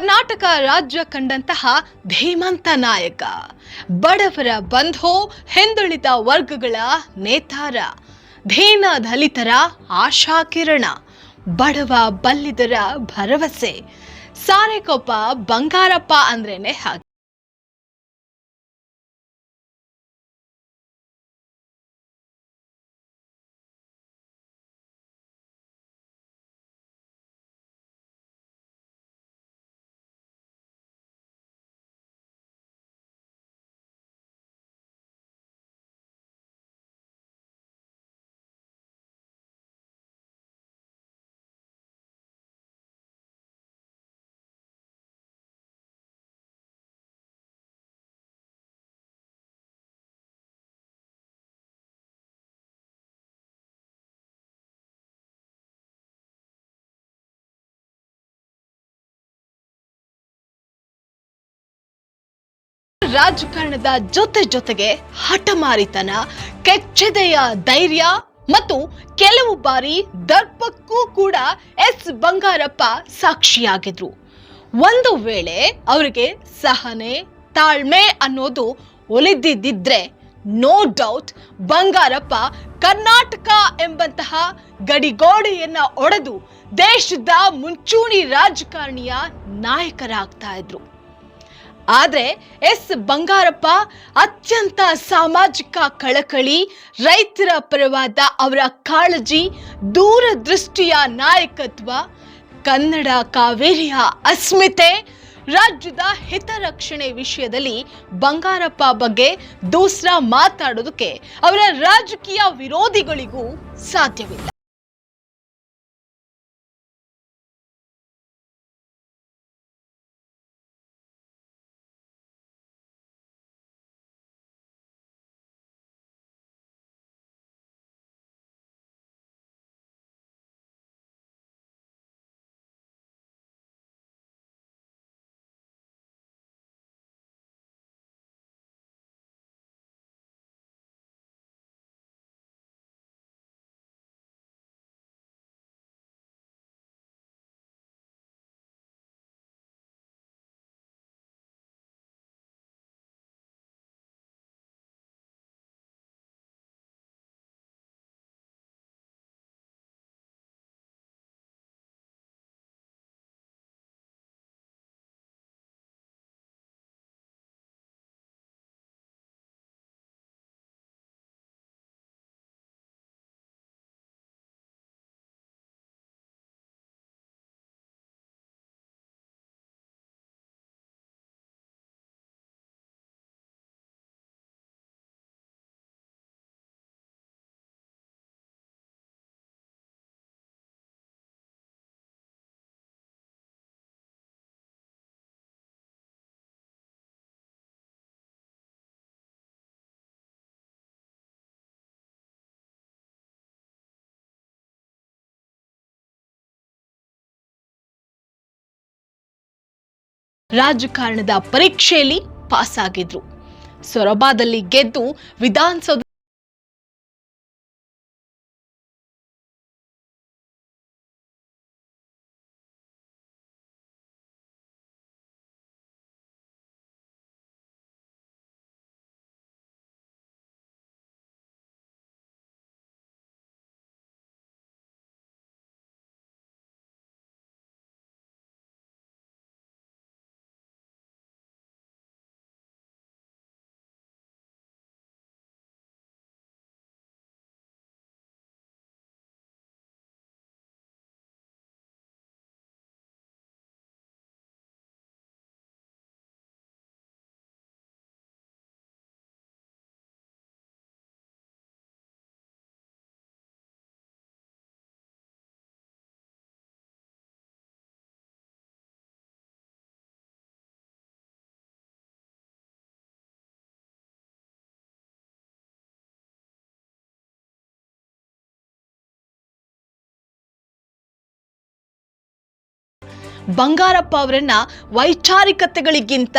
ಕರ್ನಾಟಕ ರಾಜ್ಯ ಕಂಡಂತಹ ಧೀಮಂತ ನಾಯಕ, ಬಡವರ ಬಂಧು, ಹಿಂದುಳಿದ ವರ್ಗಗಳ ನೇತಾರ, ದೀನ ದಲಿತರ ಆಶಾಕಿರಣ, ಬಡವ ಬಲ್ಲಿದರ ಭರವಸೆ, ಸಾರೆಕೊಪ್ಪ ಬಂಗಾರಪ್ಪ ಅಂದ್ರೇನೆ ಹಾಗೆ. ರಾಜಕಾರಣದ ಜೊತೆಗೆ ಹಠಮಾರಿತನ, ಕೆಚ್ಚೆದೆಯ ಧೈರ್ಯ ಮತ್ತು ಕೆಲವು ಬಾರಿ ದರ್ಪಕ್ಕೂ ಕೂಡ ಎಸ್ ಬಂಗಾರಪ್ಪ ಸಾಕ್ಷಿಯಾಗಿದ್ರು. ಒಂದು ವೇಳೆ ಅವರಿಗೆ ಸಹನೆ, ತಾಳ್ಮೆ ಅನ್ನೋದು ಒಲಿದಿದ್ದಿದ್ರೆ ನೋ ಡೌಟ್ ಬಂಗಾರಪ್ಪ ಕರ್ನಾಟಕ ಎಂಬಂತಹ ಗಡಿಗೋಡೆಯನ್ನ ಒಡೆದು ದೇಶದ ಮುಂಚೂಣಿ ರಾಜಕಾರಣಿಯ ನಾಯಕರಾಗ್ತಾ ಇದ್ರು. ಆದರೆ ಎಸ್ ಬಂಗಾರಪ್ಪ ಅತ್ಯಂತ ಸಾಮಾಜಿಕ ಕಳಕಳಿ, ರೈತರ ಪರವಾದ ಅವರ ಕಾಳಜಿ, ದೂರದೃಷ್ಟಿಯ ನಾಯಕತ್ವ, ಕನ್ನಡ ಕಾವೇರಿಯ ಅಸ್ಮಿತೆ, ರಾಜ್ಯದ ಹಿತರಕ್ಷಣೆ ವಿಷಯದಲ್ಲಿ ಬಂಗಾರಪ್ಪ ಬಗ್ಗೆ ದೂಸರ ಮಾತಾಡೋದಕ್ಕೆ ಅವರ ರಾಜಕೀಯ ವಿರೋಧಿಗಳಿಗೂ ಸಾಧ್ಯವಿಲ್ಲ. ರಾಜಕಾರಣದ ಪರೀಕ್ಷೆಯಲ್ಲಿ ಪಾಸ್ ಆಗಿದ್ರು. ಸೊರಬದಲ್ಲಿ ಗೆದ್ದು ವಿಧಾನಸೌಧ ಬಂಗಾರಪ್ಪ ಅವರನ್ನ ವೈಚಾರಿಕತೆಗಳಿಗಿಂತ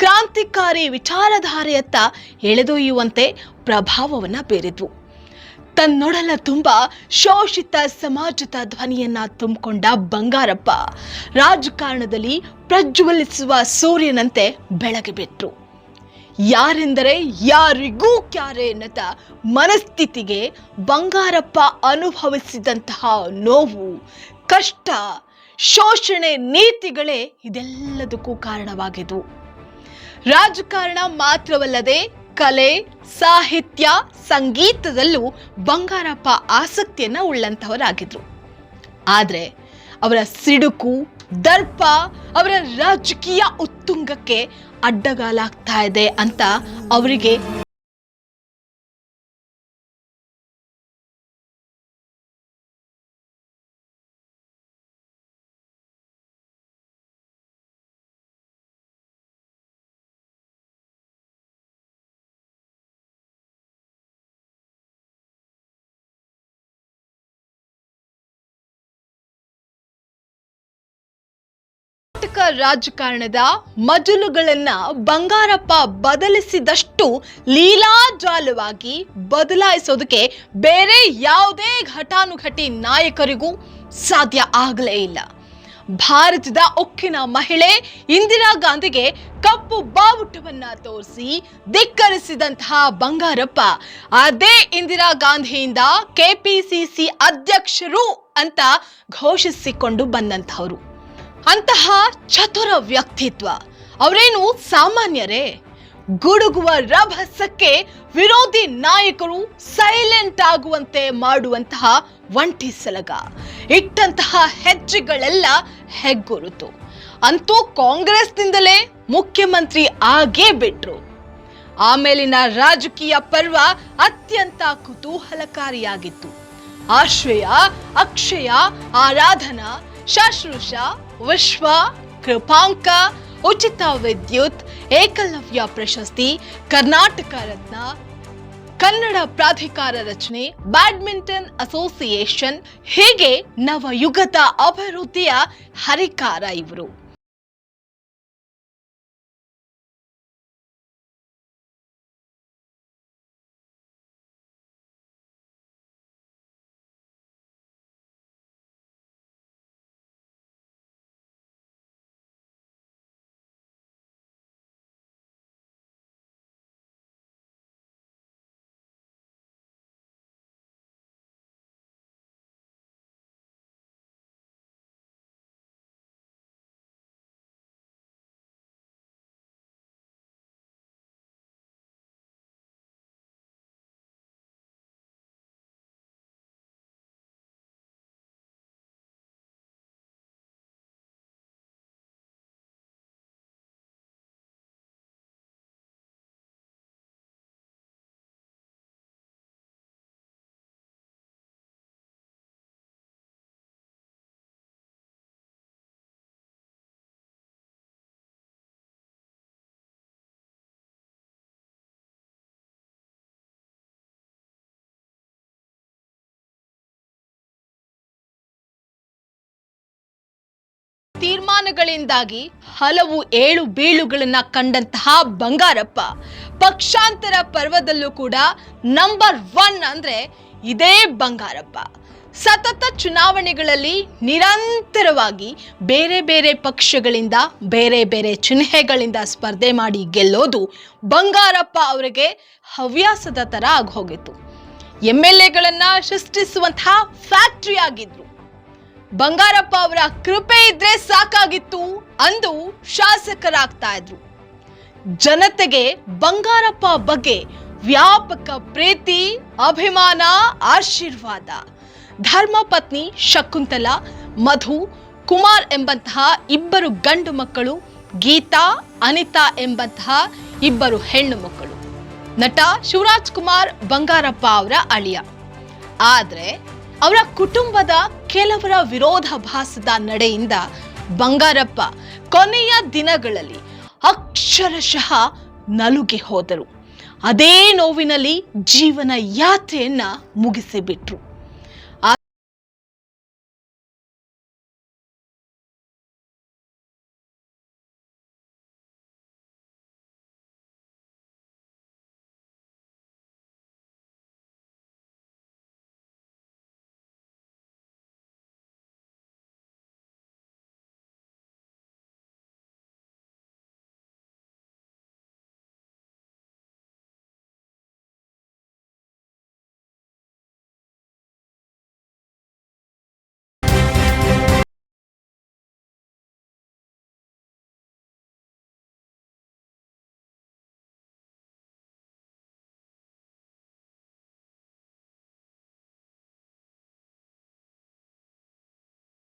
ಕ್ರಾಂತಿಕಾರಿ ವಿಚಾರಧಾರೆಯತ್ತ ಎಳೆದೊಯ್ಯುವಂತೆ ಪ್ರಭಾವವನ್ನ ಬೀರಿದ್ರು. ತನ್ನೊಡಲ ತುಂಬ ಶೋಷಿತ ಸಮಾಜದ ಧ್ವನಿಯನ್ನ ತುಂಬಿಕೊಂಡ ಬಂಗಾರಪ್ಪ ರಾಜಕಾರಣದಲ್ಲಿ ಪ್ರಜ್ವಲಿಸುವ ಸೂರ್ಯನಂತೆ ಬೆಳಗಿ ಬಿಟ್ರು. ಯಾರೆಂದರೆ ಯಾರಿಗೂ ಕ್ಯಾರೆ ಎನ್ನದ ಮನಸ್ಥಿತಿಗೆ ಬಂಗಾರಪ್ಪ ಅನುಭವಿಸಿದಂತಹ ನೋವು, ಕಷ್ಟ, ಶೋಷಣೆ ನೀತಿಗಳೇ ಇದೆಲ್ಲದಕ್ಕೂ ಕಾರಣವಾಗಿದ್ವು. ರಾಜಕಾರಣ ಮಾತ್ರವಲ್ಲದೆ ಕಲೆ, ಸಾಹಿತ್ಯ, ಸಂಗೀತದಲ್ಲೂ ಬಂಗಾರಪ್ಪ ಆಸಕ್ತಿಯನ್ನ ಉಳ್ಳಂತಹವರಾಗಿದ್ರು. ಆದ್ರೆ ಅವರ ಸಿಡುಕು, ದರ್ಪ ಅವರ ರಾಜಕೀಯ ಉತ್ತುಂಗಕ್ಕೆ ಅಡ್ಡಗಾಲಾಗ್ತಾ ಇದೆ ಅಂತ ಅವರಿಗೆ ರಾಜಕಾರಣದ ಮಜಲುಗಳನ್ನ ಬಂಗಾರಪ್ಪ ಬದಲಿಸಿದಷ್ಟು ಲೀಲಾಜಾಲವಾಗಿ ಬದಲಾಯಿಸೋದಕ್ಕೆ ಬೇರೆ ಯಾವುದೇ ಘಟಾನುಘಟಿ ನಾಯಕರಿಗೂ ಸಾಧ್ಯ ಆಗಲೇ ಇಲ್ಲ. ಭಾರತದ ಉಕ್ಕಿನ ಮಹಿಳೆ ಇಂದಿರಾ ಗಾಂಧಿಗೆ ಕಪ್ಪು ಬಾವುಟವನ್ನ ತೋರಿಸಿ ಧಿಕ್ಕರಿಸಿದಂತಹ ಬಂಗಾರಪ್ಪ ಅದೇ ಇಂದಿರಾ ಗಾಂಧಿಯಿಂದ ಕೆಪಿಸಿಸಿ ಅಧ್ಯಕ್ಷರು ಅಂತ ಘೋಷಿಸಿಕೊಂಡು ಬಂದಂತಹವರು. ಅಂತಹ ಚತುರ ವ್ಯಕ್ತಿತ್ವ. ಅವರೇನು ಸಾಮಾನ್ಯರೇ? ಗುಡುಗುವ ರಭಸಕ್ಕೆ ವಿರೋಧಿ ನಾಯಕರು ಸೈಲೆಂಟ್ ಆಗುವಂತೆ ಮಾಡುವಂತಹ ಒಂಟಿ ಸಲಗ. ಇಟ್ಟಂತಹ ಹೆಜ್ಜೆಗಳೆಲ್ಲ ಹೆಗ್ಗುರುತು. ಅಂತೂ ಕಾಂಗ್ರೆಸ್ನಿಂದಲೇ ಮುಖ್ಯಮಂತ್ರಿ ಆಗೇ ಬಿಟ್ರು. ಆಮೇಲಿನ ರಾಜಕೀಯ ಪರ್ವ ಅತ್ಯಂತ ಕುತೂಹಲಕಾರಿಯಾಗಿತ್ತು. ಆಶ್ರಯ, ಅಕ್ಷಯ, ಆರಾಧನಾ, ಶುಶ್ರೂಷ, ವಿಶ್ವ, ಕೃಪಾಂಕ, ಉಚಿತ ವಿದ್ಯುತ್, ಏಕಲವ್ಯ ಪ್ರಶಸ್ತಿ, ಕರ್ನಾಟಕ ರತ್ನ, ಕನ್ನಡ ಪ್ರಾಧಿಕಾರ ರಚನೆ, ಬ್ಯಾಡ್ಮಿಂಟನ್ ಅಸೋಸಿಯೇಷನ್, ಹೀಗೆ ನವಯುಗದ ಅಭಿವೃದ್ಧಿಯ ಹರಿಕಾರ ಇವರು. ತೀರ್ಮಾನಗಳಿಂದಾಗಿ ಹಲವು ಏಳು ಬೀಳುಗಳನ್ನ ಕಂಡಂತಹ ಬಂಗಾರಪ್ಪ ಪಕ್ಷಾಂತರ ಪರ್ವದಲ್ಲೂ ಕೂಡ ನಂಬರ್ 1 ಅಂದ್ರೆ ಇದೇ ಬಂಗಾರಪ್ಪ. ಸತತ ಚುನಾವಣೆಗಳಲ್ಲಿ ನಿರಂತರವಾಗಿ ಬೇರೆ ಬೇರೆ ಪಕ್ಷಗಳಿಂದ, ಬೇರೆ ಬೇರೆ ಚಿಹ್ನೆಗಳಿಂದ ಸ್ಪರ್ಧೆ ಮಾಡಿ ಗೆಲ್ಲೋದು ಬಂಗಾರಪ್ಪ ಅವರಿಗೆ ಹವ್ಯಾಸದ ತರ ಆಗೋಗಿತ್ತು. MLAಗಳನ್ನ ಸೃಷ್ಟಿಸುವಂತಹ ಫ್ಯಾಕ್ಟರಿ ಆಗಿದ್ರು. ಬಂಗಾರಪ್ಪ ಅವರ ಕೃಪೆ ಇದ್ರೆ ಸಾಕಾಗಿತ್ತು ಅಂದು ಶಾಸಕರಾಗ್ತಾ ಇದ್ರು. ಜನತೆಗೆ ಬಂಗಾರಪ್ಪ ಬಗ್ಗೆ ವ್ಯಾಪಕ ಪ್ರೀತಿ, ಅಭಿಮಾನ, ಆಶೀರ್ವಾದ. ಧರ್ಮಪತ್ನಿ ಶಕುಂತಲಾ, ಮಧು, ಕುಮಾರ್ ಎಂಬಂತಹ 2 ಗಂಡು ಮಕ್ಕಳು, ಗೀತಾ, ಅನಿತಾ ಎಂಬಂತಹ 2 ಹೆಣ್ಣು ಮಕ್ಕಳು. ನಟ ಶಿವರಾಜ್ ಕುಮಾರ್ ಬಂಗಾರಪ್ಪ ಅವರ ಅಳಿಯ. ಆದ್ರೆ ಅವರ ಕುಟುಂಬದ ಕೆಲವರ ವಿರೋಧಾಭಾಸದ ನಡೆಯಿಂದ ಬಂಗಾರಪ್ಪ ಕೊನೆಯ ದಿನಗಳಲ್ಲಿ ಅಕ್ಷರಶಃ ನಲುಗಿ ಹೋದರು. ಅದೇ ನೋವಿನಲ್ಲಿ ಜೀವನ ಯಾತ್ರೆಯನ್ನ ಮುಗಿಸಿಬಿಟ್ರು.